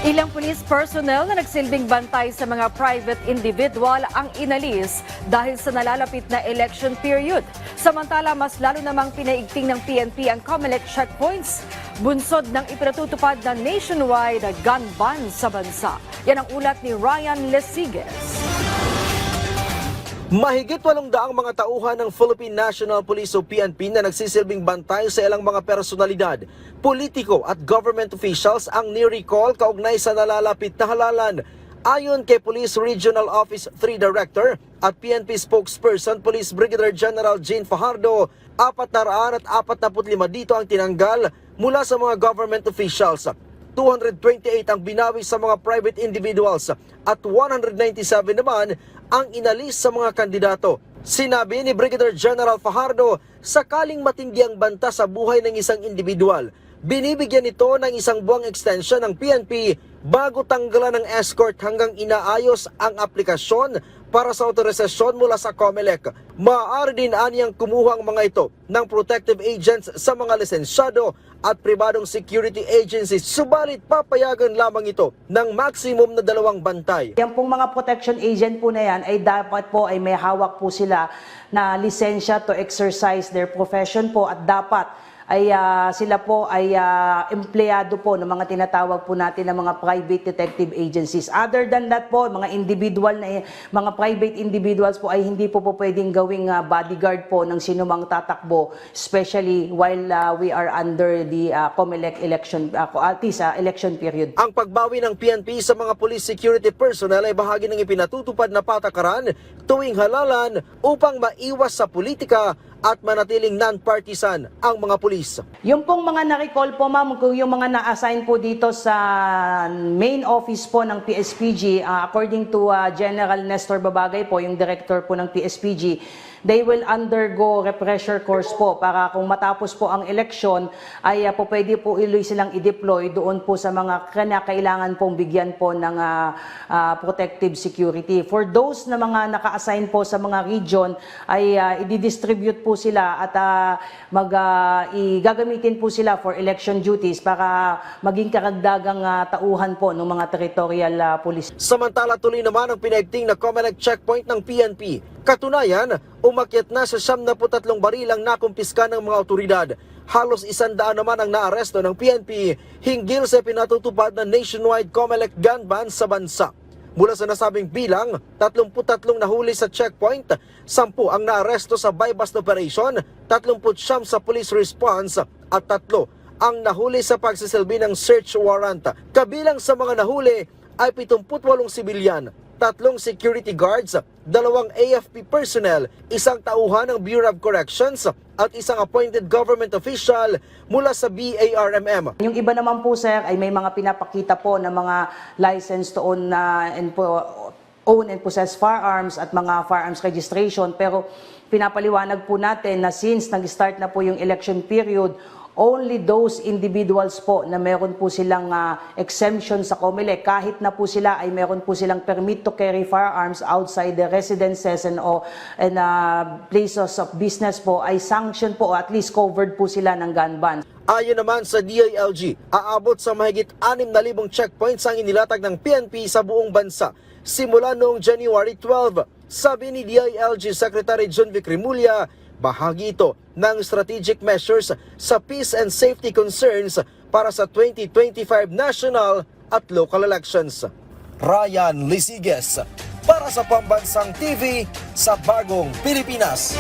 Ilang police personnel na nagsilbing bantay sa mga private individual ang inalis dahil sa nalalapit na election period. Samantala, mas lalo namang pinaigting ng PNP ang COMELEC checkpoints, bunsod ng ipinatutupad na nationwide gun ban sa bansa. Yan ang ulat ni Ryan Lesigues. Mahigit 800 mga tauhan ng Philippine National Police o PNP na nagsisilbing bantay sa ilang mga personalidad, politiko at government officials ang ni-recall kaugnay sa nalalapit na halalan. Ayon kay Police Regional Office 3 Director at PNP spokesperson Police Brigadier General Jane Fajardo, 445 dito ang tinanggal mula sa mga government officials. 228 ang binawi sa mga private individuals at 197 naman ang inalis sa mga kandidato. Sinabi ni Brigadier General Fajardo, sakaling matindi ang banta sa buhay ng isang individual, binibigyan ito ng isang buwang extension ng PNP bago tanggalan ng escort hanggang inaayos ang aplikasyon para sa autorisasyon mula sa COMELEC. Maaari din aniyang kumuha ang mga ito ng protective agents sa mga lisensyado at pribadong security agencies, subalit papayagan lamang ito ng maximum na 2 bantay. Yan pong mga protection agent po na yan ay dapat po ay may hawak po sila na lisensya to exercise their profession po at dapat ay sila po ay empleyado po ng mga tinatawag po natin ng mga private detective agencies. Other than that po, mga individual na mga private individuals po ay hindi po pwedeng gawing bodyguard po ng sino mang tatakbo, especially while we are under the COMELEC election election period. Ang pagbawi ng PNP sa mga police security personnel ay bahagi ng ipinatutupad na patakaran tuwing halalan upang maiwas sa politika at manatiling non-partisan ang mga pulis. Yung pong mga na-recall po ma'am, kung yung mga na-assign po dito sa main office po ng PSPG, according to General Nestor Babagay po, yung director po ng PSPG, they will undergo refresher course po para kung matapos po ang eleksyon ay po pwede po iluy silang i-deploy doon po sa mga kailangan pong bigyan po ng protective security. For those na mga naka-assign po sa mga region ay i-distribute po sila at gagamitin po sila for election duties para maging karagdagang tauhan po ng mga territorial police. Samantala tuloy naman ang pinaigting na COMELEC checkpoint ng PNP. Katunayan, umakyat na sa 73 barilang nakumpiska ng mga otoridad. Halos 100 naman ang naaresto ng PNP hinggil sa pinatutupad na nationwide COMELEC gun ban sa bansa. Mula sa nasabing bilang, 33 nahuli sa checkpoint, 10 ang naaresto sa buy-bust operation, 39 sa police response at 3 ang nahuli sa pagsisilbi ng search warrant. Kabilang sa mga nahuli ay 78 sibilyan, 3 security guards, 2 AFP personnel, 1 tauhan ng Bureau of Corrections at 1 appointed government official mula sa BARMM. Yung iba naman po sir ay may mga pinapakita po ng mga license to own and possess firearms at mga firearms registration, pero pinapaliwanag po natin na since nag-start na po yung election period, only those individuals po na meron po silang exemption sa COMELEC, kahit na po sila ay meron po silang permit to carry firearms outside the residences and places of business po, ay sanction po, at least covered po sila ng gun ban. Ayon naman sa DILG, aabot sa mahigit 6,000 checkpoints ang inilatag ng PNP sa buong bansa simula noong January 12. Sabi ni DILG Secretary John Vic Rimulya, bahagi ito ng strategic measures sa peace and safety concerns para sa 2025 national at local elections. Ryan Lesigues para sa Pambansang TV sa Bagong Pilipinas.